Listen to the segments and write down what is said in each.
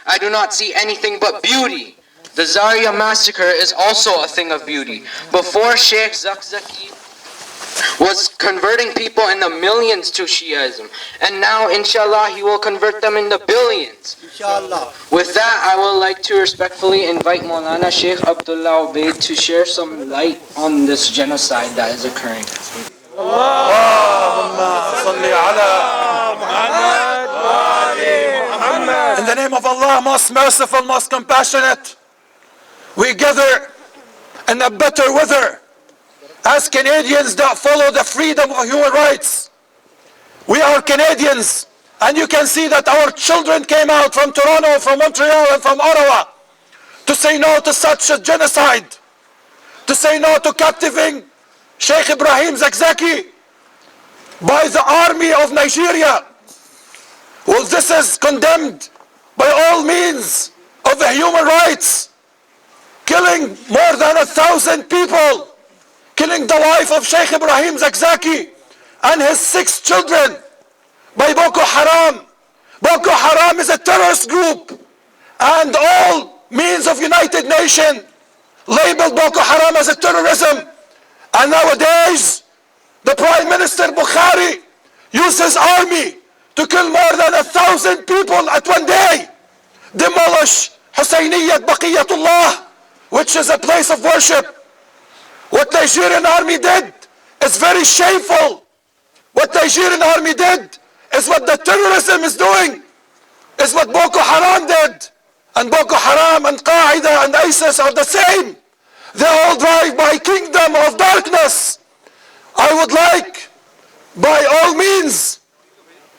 I do not see anything but beauty. The Zaria massacre is also a thing of beauty. Before Shaikh El-Zakzaky was converting people in the millions to Shiism, and now inshallah he will convert them in the billions. Inshallah. With that, I would like to respectfully invite Maulana Sheikh Abdullah Obeid to share some light on this genocide that is occurring. In the name of Allah, most merciful, most compassionate, we gather in a better weather as Canadians that follow the freedom of human rights. We are Canadians, and you can see that our children came out from Toronto, from Montreal, and from Ottawa to say no to such a genocide, to say no to captivating Shaikh Ibrahim El-Zakzaky by the army of Nigeria. Well, this is condemned by all means of the human rights, killing more than 1,000 people, killing the wife of Shaikh Ibrahim El-Zakzaky and his 6 children by Boko Haram. Boko Haram is a terrorist group, and all means of United Nations labeled Boko Haram as a terrorism. And nowadays, the Prime Minister Bukhari used his army to kill more than 1,000 people at one day, demolish Husayniyat Baqiyatullah, which is a place of worship. What Nigerian army did is very shameful. What Nigerian army did is what the terrorism is doing, is what Boko Haram did. And Boko Haram and Qaeda and ISIS are the same. They all drive by kingdom of darkness. I would like, by all means,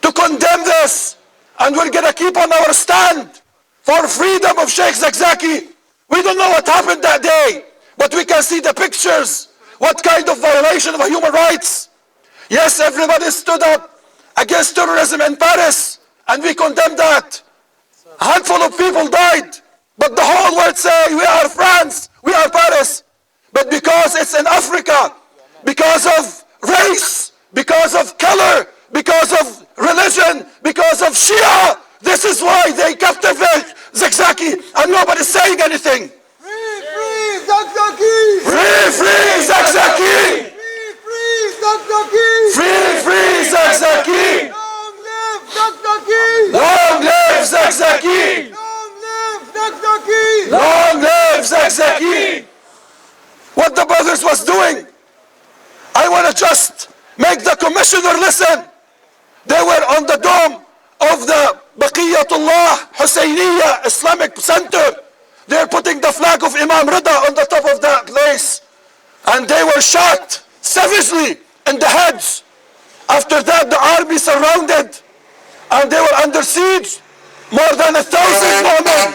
to condemn this, and we're going to keep on our stand for freedom of Shaikh El-Zakzaky. We don't know what happened that day, but we can see the pictures. What kind of violation of human rights? Yes, everybody stood up against terrorism in Paris, and we condemn that. A handful of people died, but the whole world say, we are France, we are Paris. But because it's in Africa, because of race, because of color, because of religion, because of Shia, this is why they captivate El-Zakzaky, and nobody's saying anything. Free, free, El-Zakzaky! Free, free, El-Zakzaky! Free, free, El-Zakzaky! Free, free, El-Zakzaky! Long live El-Zakzaky! Long live El-Zakzaky! Long live El-Zakzaky! Long live El-Zakzaky! What the brothers was doing, I want to just make the commissioner listen. They were on the dome of the Baqiyatullah Husayniya Islamic Center. They're putting the flag of Imam Rida on the top of that place. And they were shot savagely in the heads. After that, the army surrounded, and they were under siege. More than 1,000 women,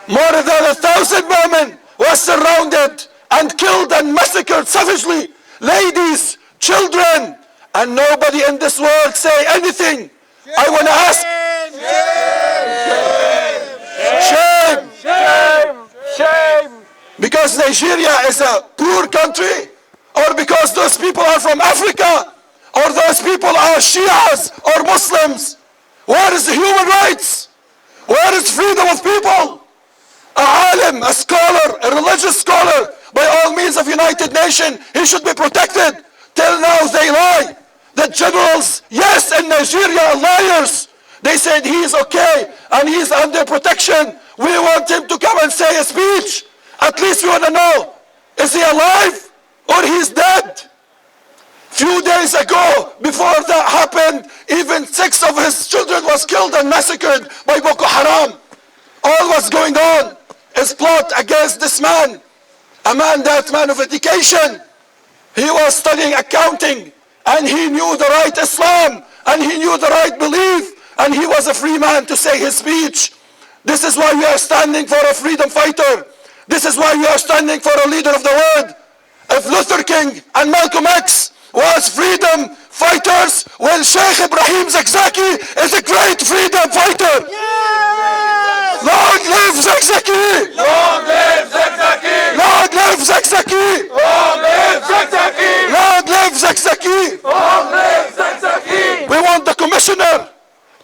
more than 1,000 women were surrounded and killed and massacred savagely. Ladies, children, and nobody in this world say anything. I want to ask, shame, shame, shame. Because Nigeria is a poor country, or because those people are from Africa, or those people are Shias or Muslims. Where is the human rights? Where is freedom of people? A alim, a scholar, a religious scholar, by all means of United Nations, he should be protected. Till now they lie. The generals, yes, in Nigeria are liars. They said he is okay and he is under protection. We want him to come and say a speech. At least we want to know, is he alive or he's dead? Few days ago, before that happened, even 6 of his children was killed and massacred by Boko Haram. All what's going on is plot against this man. A man of education. He was studying accounting, and he knew the right Islam, and he knew the right belief, and he was a free man to say his speech. This is why we are standing for a freedom fighter. This is why we are standing for a leader of the world. If Luther King and Malcolm X was freedom fighters, well, Shaikh Ibrahim El-Zakzaky is a great freedom fighter. Yes! Long live El-Zakzaky! Long live El-Zakzaky! Long live El-Zakzaky! Long live El-Zakzaky! Long live El-Zakzaky! Long live El-Zakzaky! We want the commissioner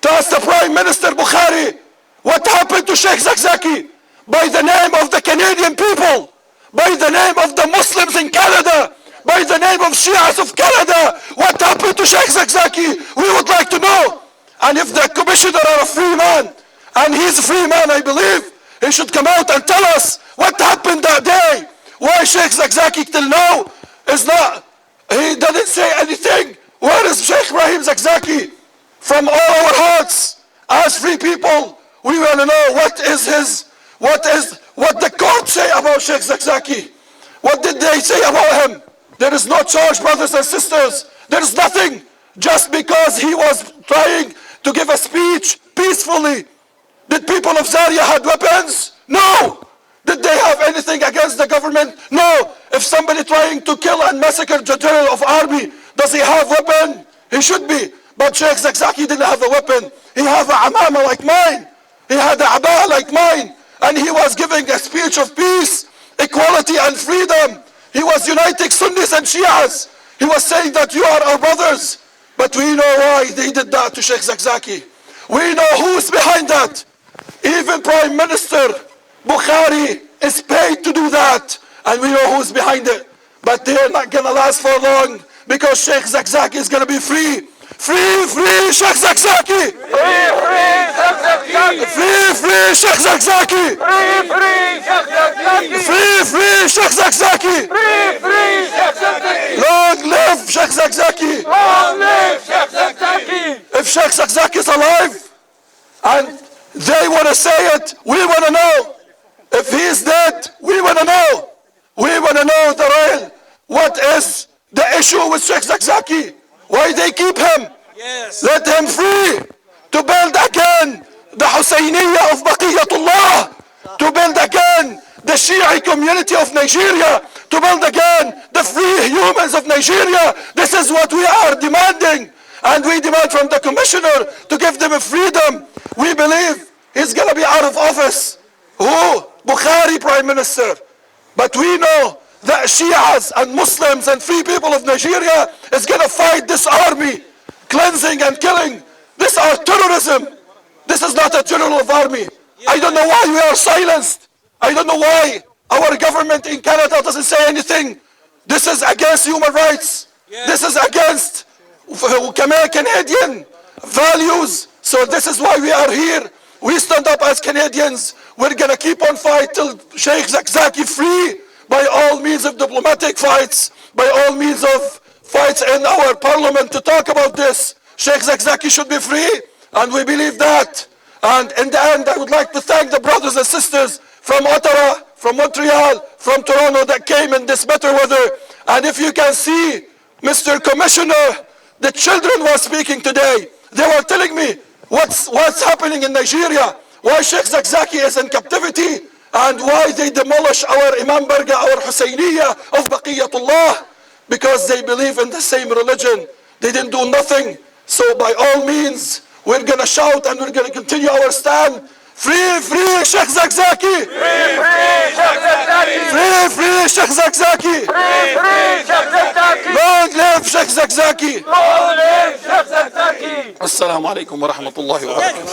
to ask the Prime Minister Bukhari What happened to Sheikh Zakzaky? By the name of the Canadian people, by the name of the Muslims in Canada, by the name of Shias of Canada, what happened to Sheikh Zakzaky? We would like to know. And if the commissioner are a free man, and he's a free man, I believe, he should come out and tell us what happened that day. Why Sheikh Zakzaky till now is not, he didn't say anything. Where is Shaikh Ibrahim El-Zakzaky? From all our hearts, as free people, we want to know what the court say about Sheikh Zakzaky. What did they say about him? There is no charge, brothers and sisters. There is nothing. Just because he was trying to give a speech peacefully. Did people of Zaria have weapons? No. Did they have anything against the government? No. If somebody trying to kill and massacre the general of army, does he have weapon? He should be. But Sheikh Zakzaky didn't have a weapon. He had a amama like mine. He had a abba like mine. And he was giving a speech of peace, equality and freedom. He was uniting Sunnis and Shias. He was saying that you are our brothers. But we know why they did that to Sheikh Zakzaky. We know who's behind that. Even Prime Minister Bukhari is paid to do that. And we know who's behind it. But they're not going to last for long. Because Sheikh Zakzaky is going to be free. Free, free Sheikh Zakzaky! Free, free, Zakzaky! Free, free Sheikh Zakzaky! Free, free, Zakzaky! Free, free Sheikh Zakzaky! Free, free, Zakzaky! Long live Sheikh Zakzaky! Long live Sheikh Zakzaky! If Sheikh Zakzaky is alive and they want to say it, we want to know. If he is dead, we want to know. We want to know the real. What is the issue with Sheikh Zakzaky? Why they keep him? Yes. Let him free to build again the Husayniyya of Baqiyatullah, to build again the Shia community of Nigeria, to build again the free humans of Nigeria. This is what we are demanding. And we demand from the commissioner to give them a freedom. We believe he's going to be out of office. Who? Bukhari, Prime Minister. But we know that Shias and Muslims and free people of Nigeria is going to fight this army, cleansing and killing. This are terrorism. This is not a general of army. I don't know why we are silenced. I don't know why our government in Canada doesn't say anything. This is against human rights. This is against Canadian values. So this is why we are here. We stand up as Canadians. We're going to keep on fight till Sheikh Zakzaky free. By all means of diplomatic fights, by all means of fights in our parliament to talk about this. Sheikh Zakzaky should be free, and we believe that. And in the end, I would like to thank the brothers and sisters from Ottawa, from Montreal, from Toronto that came in this better weather. And if you can see, Mr. Commissioner, the children were speaking today. They were telling me what's happening in Nigeria, why Sheikh Zakzaky is in captivity, and why they demolish our Imam Barga, our Husayniyya of Baqiyatullah, because they believe in the same religion. They didn't do nothing. So by all means, we're going to shout and we're going to continue our stand. Free, free Sheikh Zakzaky! Free, free, Sheikh Zakzaky! Free, free Sheikh Zakzaky! Free, free, Sheikh Zakzaky! Long live Sheikh Zakzaky! Long live Sheikh Zakzaky! Assalamu alaikum wa rahmatullahi wa barakatuh.